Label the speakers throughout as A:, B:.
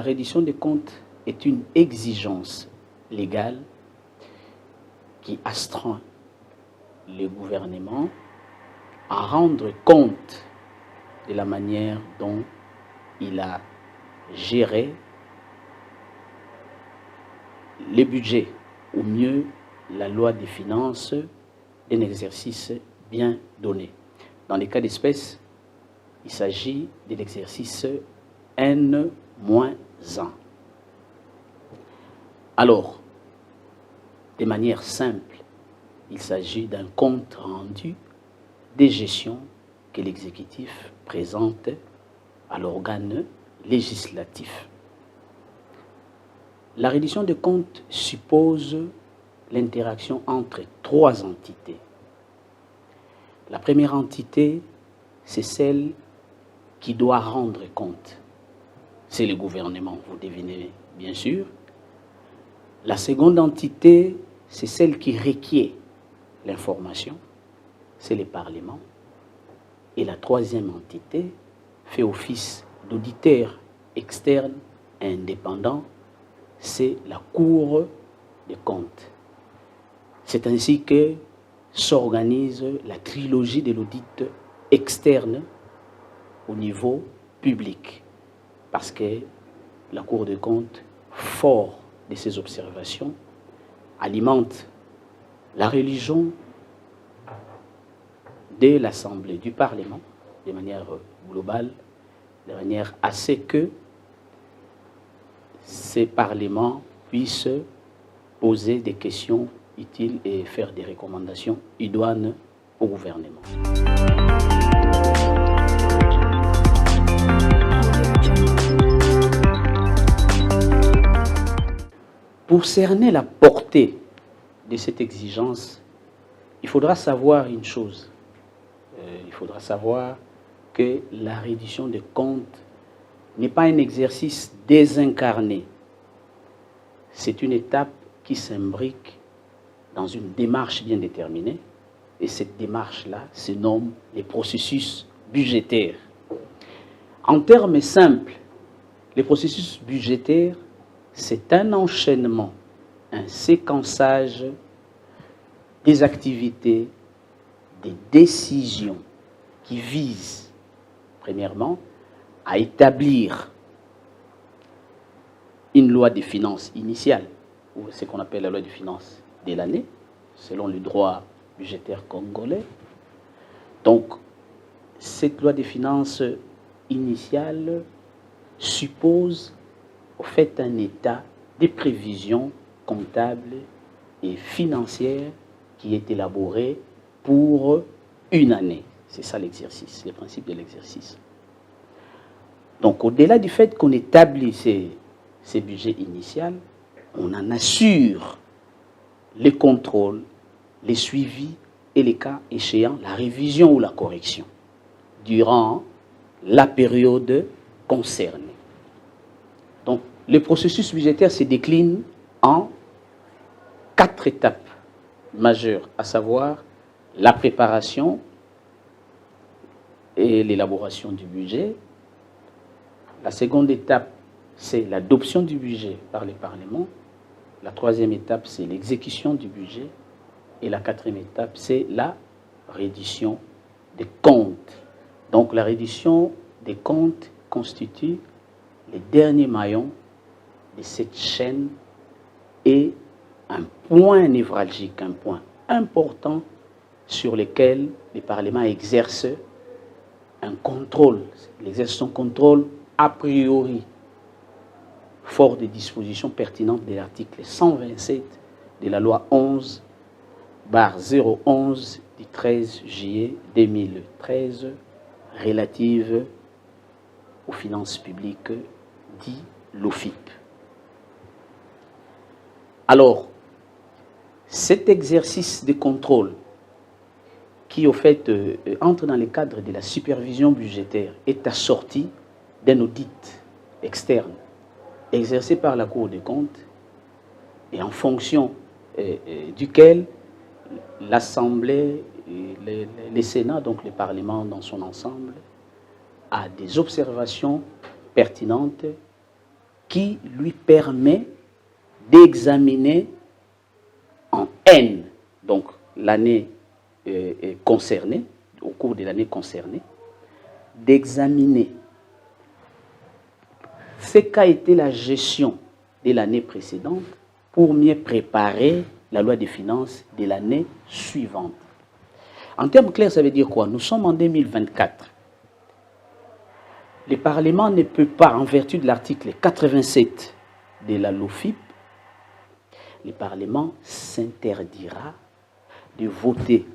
A: reddition des comptes est une exigence légale qui astreint le gouvernement à rendre compte de la manière dont il a géré les budgets, ou mieux la loi des finances d'un exercice bien donné. Dans les cas d'espèce, il s'agit de l'exercice N-1. Alors, de manière simple, il s'agit d'un compte rendu des gestions que l'exécutif présente à l'organe législatif. La reddition des comptes suppose l'interaction entre trois entités. La première entité, c'est celle qui doit rendre compte. C'est le gouvernement, vous devinez bien sûr. La seconde entité, c'est celle qui requiert l'information, c'est le Parlement. Et la troisième entité fait office d'auditeur externe et indépendant, c'est la Cour des comptes. C'est ainsi que s'organise la trilogie de l'audit externe au niveau public. Parce que la Cour des comptes, fort de ses observations, alimente la religion de l'Assemblée, du Parlement, de manière globale, de manière à ce que ces parlements puissent poser des questions utiles et faire des recommandations idoines au gouvernement. Pour cerner la portée de cette exigence, il faudra savoir une chose. Il faudra savoir que la reddition des comptes n'est pas un exercice désincarné. C'est une étape qui s'imbrique dans une démarche bien déterminée. Et cette démarche-là se nomme les processus budgétaires. En termes simples, les processus budgétaires, c'est un enchaînement, un séquençage des activités, des décisions qui visent, premièrement, à établir une loi des finances initiale, ou ce qu'on appelle la loi des finances de l'année, selon le droit budgétaire congolais. Donc, cette loi des finances initiale suppose, au fait, un état de prévisions comptables et financières qui est élaboré pour une année. C'est ça l'exercice, le principe de l'exercice. Donc, au-delà du fait qu'on établit ces budgets initiaux, on en assure les contrôles, les suivis et les cas échéants, la révision ou la correction durant la période concernée. Donc, le processus budgétaire se décline en 4 étapes majeures, à savoir la préparation et l'élaboration du budget. La seconde étape, c'est l'adoption du budget par les parlements. La troisième étape, c'est l'exécution du budget. Et la quatrième étape, c'est la reddition des comptes. Donc la reddition des comptes constitue le dernier maillon de cette chaîne et un point névralgique, un point important sur lequel le Parlement exerce un contrôle. Il exerce son contrôle a priori, fort des dispositions pertinentes de l'article 127 de la loi 11/011 du 13 juillet 2013 relative aux finances publiques, dit l'OFIP. Alors, cet exercice de contrôle qui, au fait, entre dans le cadre de la supervision budgétaire, est assorti d'un audit externe exercé par la Cour des comptes et en fonction duquel l'Assemblée, le Sénat, donc le Parlement dans son ensemble, a des observations pertinentes qui lui permet d'examiner en N, donc l'année concernée, au cours de l'année concernée, d'examiner ce qu'a été la gestion de l'année précédente pour mieux préparer la loi des finances de l'année suivante. En termes clairs, ça veut dire quoi? Nous sommes en 2024. Le Parlement ne peut pas, en vertu de l'article 87 de la LOFIP, le Parlement s'interdira de voter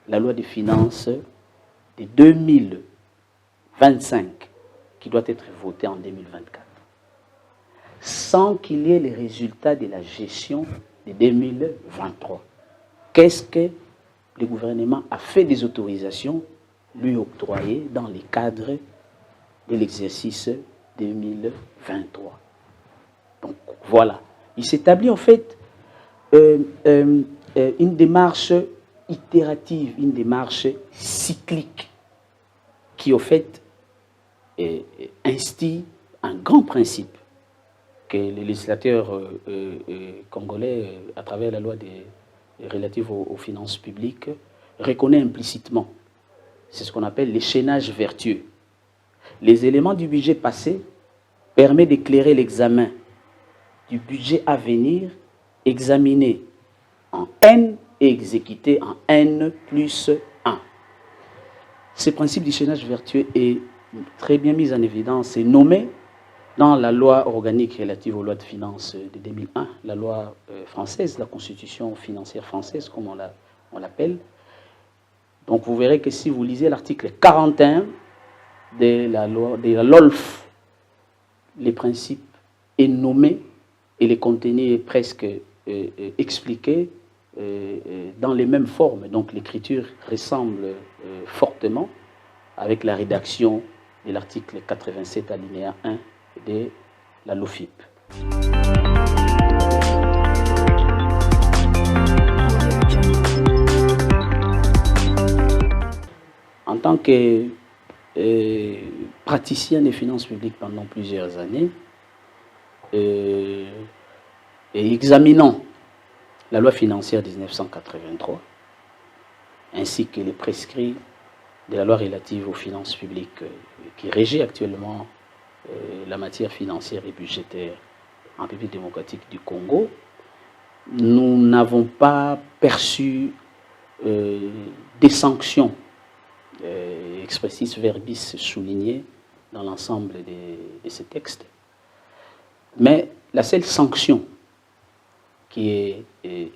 A: la loi des finances de 2025, qui doit être votée en 2024, sans qu'il y ait les résultats de la gestion de 2023. Qu'est-ce que le gouvernement a fait des autorisations lui octroyées dans les cadres de l'exercice 2023. Donc voilà, il s'établit en fait une démarche itérative, une démarche cyclique qui au fait instille un grand principe que les législateurs congolais, à travers la loi relative aux finances publiques, reconnaît implicitement. C'est ce qu'on appelle l'échénage vertueux. Les éléments du budget passé permettent d'éclairer l'examen du budget à venir, examiné en N et exécuté en N plus 1. Ce principe d'échénage vertueux est très bien mis en évidence et nommé dans la loi organique relative aux lois de finances de 2001, la loi française, la constitution financière française, comme on l'appelle. Donc vous verrez que si vous lisez l'article 41 de la LOLF, les principes est nommé et les contenus est presque expliqué dans les mêmes formes. Donc l'écriture ressemble fortement avec la rédaction de l'article 87 alinéa 1 de la LOFIP. En tant que praticien des finances publiques pendant plusieurs années, et examinant la loi financière 1983, ainsi que les prescrits de la loi relative aux finances publiques qui régit actuellement la matière financière et budgétaire en République démocratique du Congo, nous n'avons pas perçu des sanctions expressis verbis soulignées dans l'ensemble de ces textes. Mais la seule sanction qui est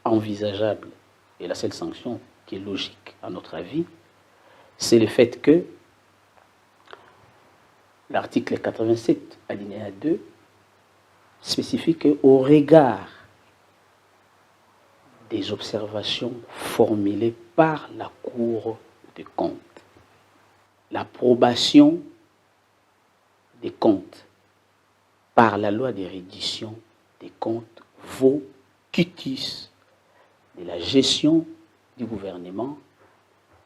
A: envisageable et la seule sanction qui est logique à notre avis, c'est le fait que l'article 87, alinéa 2, spécifie qu'au regard des observations formulées par la Cour des comptes, l'approbation des comptes par la loi de reddition des comptes vaut quitus de la gestion du gouvernement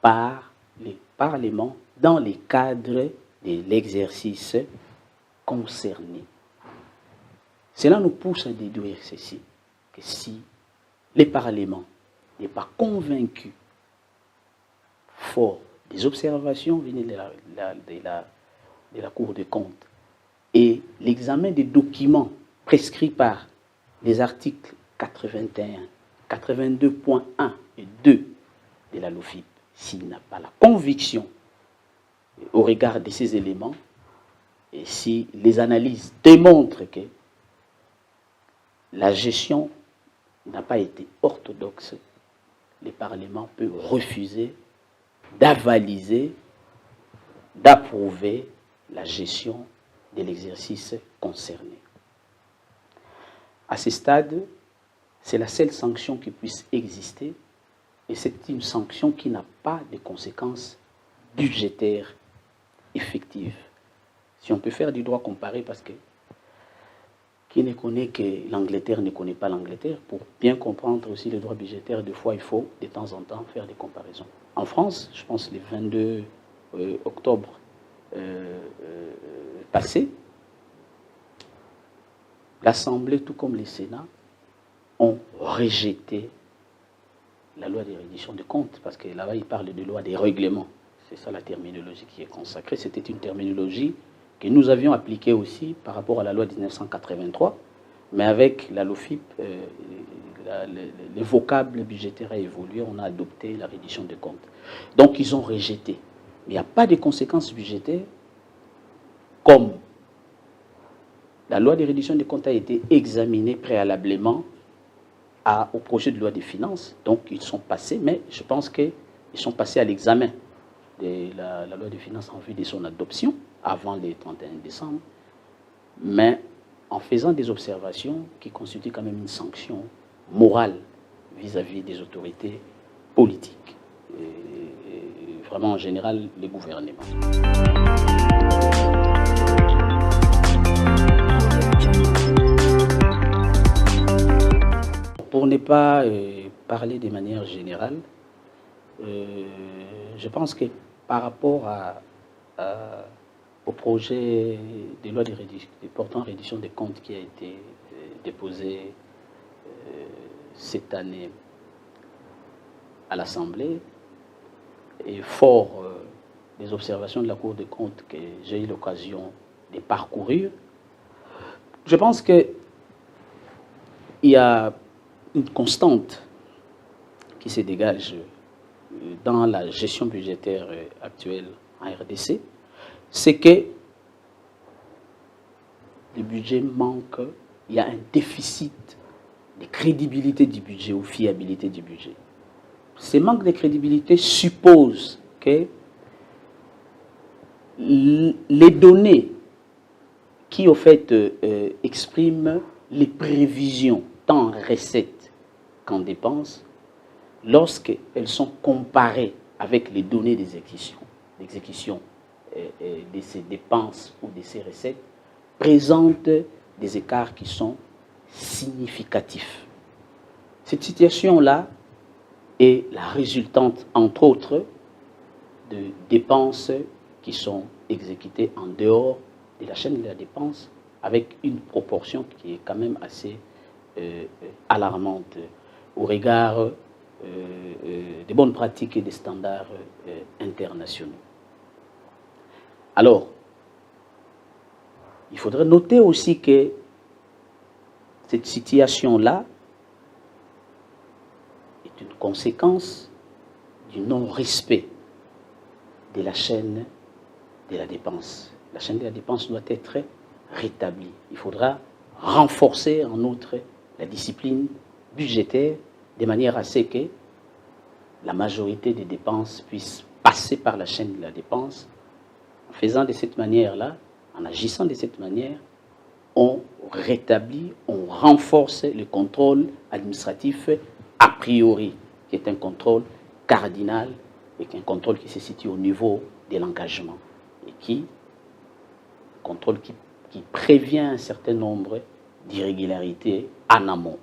A: par le Parlement dans les cadres de l'exercice concerné. Cela nous pousse à déduire ceci, que si le Parlement n'est pas convaincu, fort des observations venues de la Cour des comptes et l'examen des documents prescrits par les articles 81, 82.1 et 2 de la LOFIP, s'il n'a pas la conviction au regard de ces éléments, et si les analyses démontrent que la gestion n'a pas été orthodoxe, le Parlement peut refuser d'avaliser, d'approuver la gestion de l'exercice concerné. À ce stade, c'est la seule sanction qui puisse exister, et c'est une sanction qui n'a pas de conséquences budgétaires effectives. Si on peut faire du droit comparé, parce que qui ne connaît que l'Angleterre ne connaît pas l'Angleterre, pour bien comprendre aussi le droit budgétaire, des fois il faut de temps en temps faire des comparaisons. En France, je pense le 22 octobre passé, l'Assemblée, tout comme le Sénat, ont rejeté la loi de reddition de comptes, parce que là-bas, il parle de loi des règlements. C'est ça la terminologie qui est consacrée. C'était une terminologie que nous avions appliquée aussi par rapport à la loi 1983, mais avec la LOFIP, les vocables budgétaires a évolué, on a adopté la reddition de comptes. Donc, ils ont rejeté. Mais il n'y a pas de conséquences budgétaires comme la loi de reddition des comptes a été examinée préalablement au projet de loi des finances. Donc, ils sont passés, mais je pense qu'ils sont passés à l'examen de la loi des finances en vue de son adoption avant le 31 décembre. Mais en faisant des observations qui constituent quand même une sanction morale vis-à-vis des autorités politiques. Et vraiment, en général, les gouvernements. Pour ne pas parler de manière générale, je pense que par rapport au projet de loi de portant reddition des comptes qui a été déposé cette année à l'Assemblée, et fort des observations de la Cour des comptes que j'ai eu l'occasion de parcourir, je pense qu'il y a une constante qui se dégage dans la gestion budgétaire actuelle en RDC, c'est que le budget manque, il y a un déficit de crédibilité du budget ou fiabilité du budget. Ce manque de crédibilité suppose que les données qui, au fait, expriment les prévisions, tant en recettes qu'en dépenses, lorsqu'elles sont comparées avec les données d'exécution de ces dépenses ou de ces recettes, présentent des écarts qui sont significatifs. Cette situation-là est la résultante, entre autres, de dépenses qui sont exécutées en dehors de la chaîne de la dépense, avec une proportion qui est quand même assez alarmante au regard des bonnes pratiques et des standards internationaux. Alors, il faudrait noter aussi que cette situation-là est une conséquence du non-respect de la chaîne de la dépense. La chaîne de la dépense doit être rétablie. Il faudra renforcer en outre la discipline budgétaire de manière à ce que la majorité des dépenses puissent passer par la chaîne de la dépense. En faisant de cette manière-là, en agissant de cette manière, on rétablit, on renforce le contrôle administratif a priori, qui est un contrôle cardinal et qui est un contrôle qui se situe au niveau de l'engagement et qui prévient un certain nombre d'irrégularités en amont.